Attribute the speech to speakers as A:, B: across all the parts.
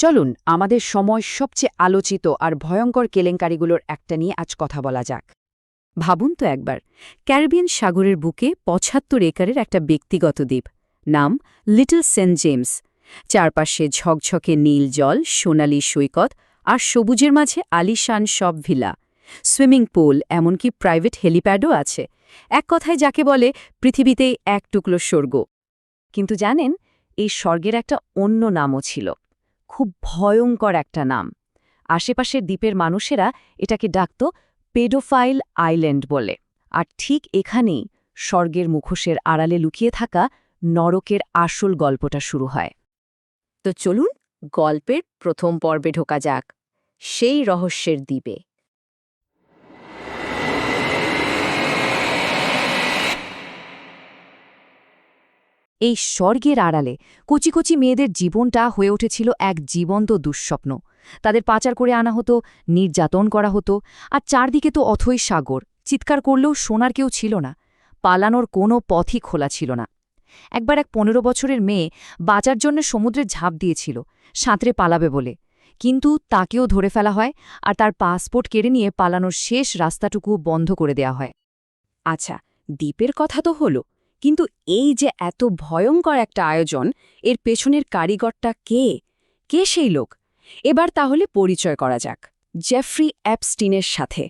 A: চলুন আমাদের সময় সবচেয়ে আলোচিত আর ভয়ঙ্কর কেলেঙ্কারিগুলোর একটা নিয়ে আজ কথা বলা যাক। ভাবুন তো একবার, ক্যারিবিয়ান সাগরের বুকে ৭৫ একরের একটা ব্যক্তিগত দ্বীপ, নাম লিটল সেন্ট জেমস। চারপাশে ঝকঝকে নীল জল, সোনালি সৈকত আর সবুজের মাঝে আলিশান সব ভিলা, সুইমিং পুল, এমনকি প্রাইভেট হেলিপ্যাডও আছে। এক কথায় যাকে বলে পৃথিবীতেই এক টুকরো স্বর্গ। কিন্তু জানেন, এই স্বর্গের একটা অন্য নামও ছিল, খুব ভয়ঙ্কর একটা নাম। আশেপাশের দ্বীপের মানুষেরা এটাকে ডাকত পেডোফাইল আইল্যান্ড বলে। আর ঠিক এখানেই স্বর্গের মুখোশের আড়ালে লুকিয়ে থাকা নরকের আসল গল্পটা শুরু হয়। তো চলুন গল্পের প্রথম পর্বে ঢোকা যাক, সেই রহস্যের দ্বীপে। এই স্বর্গের আড়ালে কচি কচি মেয়েদের জীবনটা হয়ে উঠেছিল এক জীবন্ত দুঃস্বপ্ন। তাদের পাচার করে আনা হতো, নির্যাতন করা হতো, আর চারদিকে তো অথই সাগর, চিৎকার করলেও শোনার কেউ ছিল না। পালানোর কোনো পথই খোলা ছিল না। একবার এক ১৫ বছরের মেয়ে বাঁচার জন্য সমুদ্রে ঝাঁপ দিয়েছিল, সাঁতরে পালাবে বলে। কিন্তু তাকেও ধরে ফেলা হয়, আর তার পাসপোর্ট কেড়ে নিয়ে পালানোর শেষ রাস্তাটুকু বন্ধ করে দেয়া হয়। আচ্ছা, দ্বীপের কথা তো হলো, কিন্তু এই যে এত ভয়ঙ্কর একটা আয়োজন, এর পেছনের কারিগরটা কে? কে সেই লোক? এবার তাহলে পরিচয় করা যাক জেফ্রি অ্যাপস্টিনের সাথে।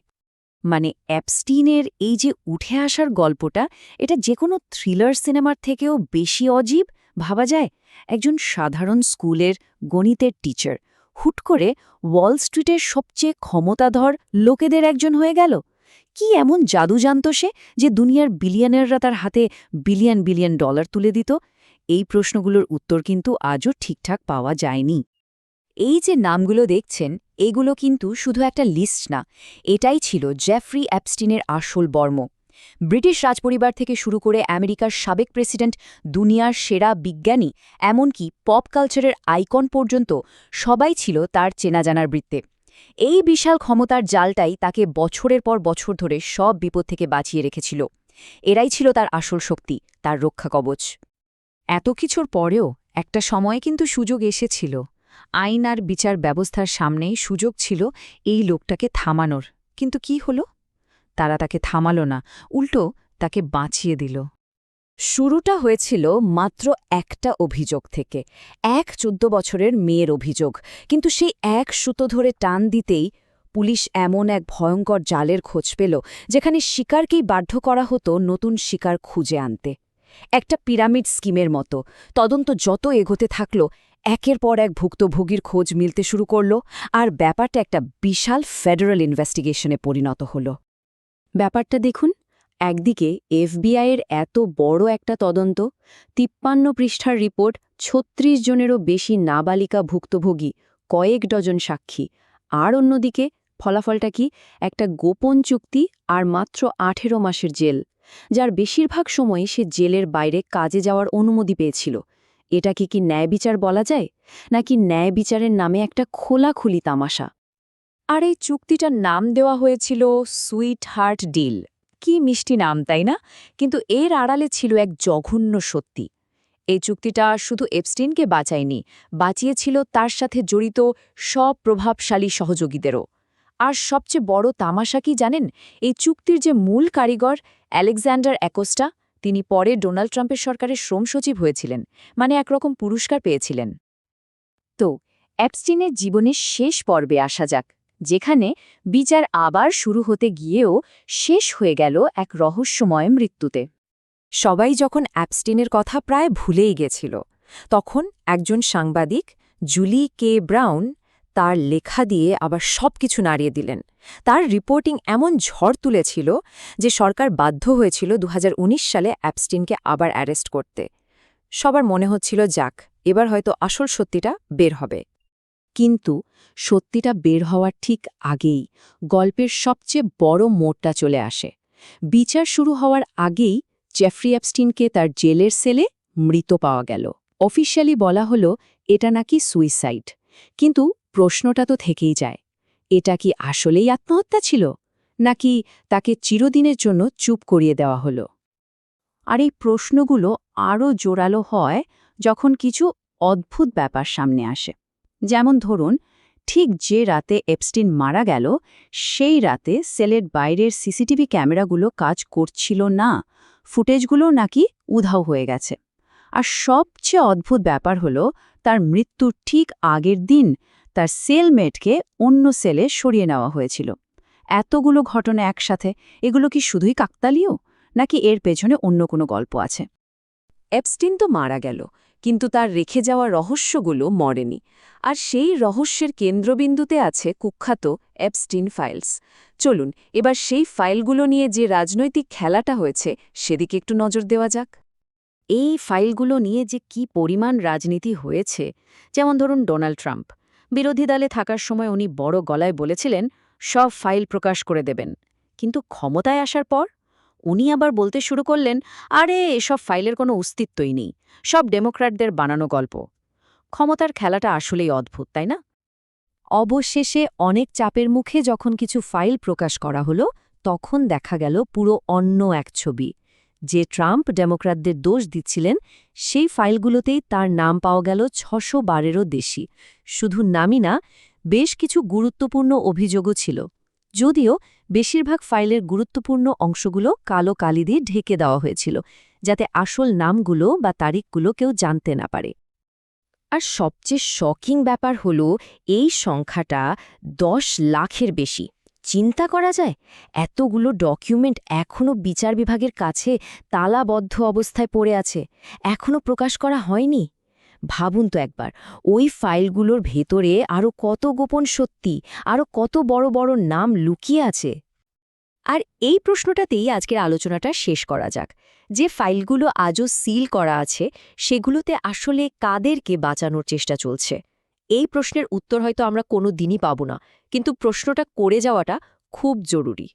A: মানে অ্যাপস্টিনের এই যে উঠে আসার গল্পটা, এটা যে কোনো থ্রিলার সিনেমার থেকেও বেশি অজীব ভাবা যায়। একজন সাধারণ স্কুলের গণিতের টিচার হুট করে ওয়াল স্ট্রিটের সবচেয়ে ক্ষমতাধর লোকেদের একজন হয়ে গেল। কি এমন জাদু জানত সে যে দুনিয়ার বিলিয়নাররা তার হাতে বিলিয়ন বিলিয়ন ডলার তুলে দিত? এই প্রশ্নগুলোর উত্তর কিন্তু আজও ঠিকঠাক পাওয়া যায়নি। এই যে নামগুলো দেখছেন, এগুলো কিন্তু শুধু একটা লিস্ট না, এটাই ছিল জেফ্রি অ্যাপস্টিনের আসল বর্ম। ব্রিটিশ রাজপরিবার থেকে শুরু করে আমেরিকার সাবেক প্রেসিডেন্ট, দুনিয়ার সেরা বিজ্ঞানী, এমনকি পপ কালচারের আইকন পর্যন্ত সবাই ছিল তার চেনাজানার বৃত্তে। এই বিশাল ক্ষমতার জালটাই তাকে বছরের পর বছর ধরে সব বিপদ থেকে বাঁচিয়ে রেখেছিল। এরাই ছিল তার আসল শক্তি, তার রক্ষা কবচ। এত কিছুর পরেও একটা সময়ে কিন্তু সুযোগ এসেছিল। আইন আর বিচার ব্যবস্থার সামনেই সুযোগ ছিল এই লোকটাকে থামানোর। কিন্তু কি হলো? তারা তাকে থামালো না, উল্টো তাকে বাঁচিয়ে দিল। শুরুটা হয়েছিল মাত্র একটা অভিযোগ থেকে, এক ১৪ বছরের মেয়ের অভিযোগ। কিন্তু সেই এক সুতো ধরে টান দিতেই পুলিশ এমন এক ভয়ঙ্কর জালের খোঁজ পেল, যেখানে শিকারকেই বাধ্য করা হতো নতুন শিকার খুঁজে আনতে। একটা পিরামিড স্কিমের মতো তদন্ত যত এগোতে থাকল, একের পর এক ভুক্তভোগীর খোঁজ মিলতে শুরু করল, আর ব্যাপারটা একটা বিশাল ফেডারেল ইনভেস্টিগেশনে পরিণত হল। ব্যাপারটা দেখুন, একদিকে এফবিআইয়ের এত বড় একটা তদন্ত, ৫৩ পৃষ্ঠার রিপোর্ট, ৩৬ জনেরও বেশি নাবালিকা ভুক্তভোগী, কয়েক ডজন সাক্ষী। আর অন্যদিকে ফলাফলটা কি? একটা গোপন চুক্তি আর মাত্র ১৮ মাসের জেল, যার বেশিরভাগ সময় সে জেলের বাইরে কাজে যাওয়ার অনুমতি পেয়েছিল। এটাকে কি ন্যায় বিচার বলা যায়, নাকি ন্যায় বিচারের নামে একটা খোলাখুলি তামাশা? আর এই চুক্তিটার নাম দেওয়া হয়েছিল সুইট হার্ট ডিল। কি মিষ্টি নাম, তাই না? কিন্তু এর আড়ালে ছিল এক জঘন্য সত্যি। এই চুক্তিটা শুধু এপস্টিনকে বাঁচায়নি, বাঁচিয়েছিল তার সাথে জড়িত সব প্রভাবশালী সহযোগীদেরও। আর সবচেয়ে বড় তামাশা কি জানেন? এই চুক্তির যে মূল কারিগর, আলেকজান্ডার অ্যাকোস্টা, তিনি পরে ডোনাল্ড ট্রাম্পের সরকারের শ্রম সচিব হয়েছিলেন, মানে একরকম পুরস্কার পেয়েছিলেন। তো অ্যাপস্টিনের জীবনের শেষ পর্বে আসা যাক, যেখানে বিচার আবার শুরু হতে গিয়েও শেষ হয়ে গেল এক রহস্যময় মৃত্যুতে। সবাই যখন অ্যাপস্টিনের কথা প্রায় ভুলেই গেছিল, তখন একজন সাংবাদিক, জুলি কে ব্রাউন, তার লেখা দিয়ে আবার সবকিছু নাড়িয়ে দিলেন। তার রিপোর্টিং এমন ঝড় তুলেছিল যে সরকার বাধ্য হয়েছিল ২০১৯ সালে অ্যাপস্টিনকে আবার অ্যারেস্ট করতে। সবার মনে হচ্ছিল, যাক, এবার হয়তো আসল সত্যিটা বের হবে। কিন্তু সত্যিটা বের হওয়ার ঠিক আগেই গল্পের সবচেয়ে বড় মোড়টা চলে আসে। বিচার শুরু হওয়ার আগেই জেফ্রি অ্যাপস্টিনকে তার জেলের সেলে মৃত পাওয়া গেল। অফিশিয়ালি বলা হলো এটা নাকি সুইসাইড। কিন্তু প্রশ্নটা তো থেকেই যায়, এটা কি আসলেই আত্মহত্যা ছিল, নাকি তাকে চিরদিনের জন্য চুপ করিয়ে দেওয়া হলো? আর এই প্রশ্নগুলো আরও জোরালো হয় যখন কিছু অদ্ভুত ব্যাপার সামনে আসে।
B: যেমন ধরুন, ঠিক যে রাতে এপস্টিন মারা গেল সেই রাতে সেলের বাইরের সিসিটিভি ক্যামেরাগুলো কাজ করছিল না, ফুটেজগুলো নাকি উধাও হয়ে গেছে। আর সবচেয়ে অদ্ভুত ব্যাপার হলো, তার মৃত্যুর ঠিক আগের দিন তার সেলমেটকে অন্য সেলে সরিয়ে নেওয়া হয়েছিল। এতগুলো ঘটনা একসাথে, এগুলো কি শুধুই কাকতালীয়, নাকি এর পেছনে অন্য কোনো গল্প আছে?
C: এপস্টিন তো মারা গেল, কিন্তু তার রেখে যাওয়া রহস্যগুলো মরেনি। আর সেই রহস্যের কেন্দ্রবিন্দুতে আছে কুখ্যাত এপস্টিন ফাইলস। চলুন এবার সেই ফাইলগুলো নিয়ে যে রাজনৈতিক খেলাটা হয়েছে সেদিকে একটু নজর দেওয়া যাক।
B: এই ফাইলগুলো নিয়ে যে কি পরিমাণ রাজনীতি হয়েছে, যেমন ধরুন ডোনাল্ড ট্রাম্প বিরোধী দলে থাকার সময় উনি বড় গলায় বলেছিলেন সব ফাইল প্রকাশ করে দেবেন, কিন্তু ক্ষমতায় আসার পর উনি আবার বলতে শুরু করলেন, আরে এসব ফাইলের কোনো অস্তিত্বই নেই, সব ডেমোক্র্যাটদের বানানো গল্প। ক্ষমতার খেলাটা আসলেই অদ্ভুত, তাই না?
A: অবশেষে অনেক চাপের মুখে যখন কিছু ফাইল প্রকাশ করা হলো, তখন দেখা গেল পুরো অন্য এক ছবি। যে ট্রাম্প ডেমোক্র্যাটদের দোষ দিচ্ছিলেন, সেই ফাইলগুলোতেই তার নাম পাওয়া গেল ৬০০ বারেরও বেশি। শুধু নামই না, বেশ কিছু গুরুত্বপূর্ণ অভিযোগও ছিল। যদিও বেশিরভাগ ফাইলের গুরুত্বপূর্ণ অংশগুলো কালো কালি দিয়ে ঢেকে দেওয়া হয়েছিল, যাতে আসল নামগুলো বা তারিখগুলো কেউ জানতে না পারে। আর সবচেয়ে শকিং ব্যাপার হলো, এই সংখ্যাটা ১০ লাখের বেশি। চিন্তা করা যায়, এতগুলো ডকুমেন্ট এখনও বিচার বিভাগের কাছে তালাবদ্ধ অবস্থায় পড়ে আছে, এখনও প্রকাশ করা হয়নি। ভাবুন তো একবার, ওই ফাইলগুলোর ভেতরে আরও কত গোপন সত্যি, আরও কত বড় বড় নাম লুকিয়ে আছে। আর এই প্রশ্নটাতেই আজকের আলোচনাটা শেষ করা যাক। যে ফাইলগুলো আজও সিল করা আছে, সেগুলোতে আসলে কাদেরকে বাঁচানোর চেষ্টা চলছে? এই প্রশ্নের উত্তর হয়তো আমরা কোনো দিনই পাব না, কিন্তু প্রশ্নটা করে যাওয়াটা খুব জরুরি।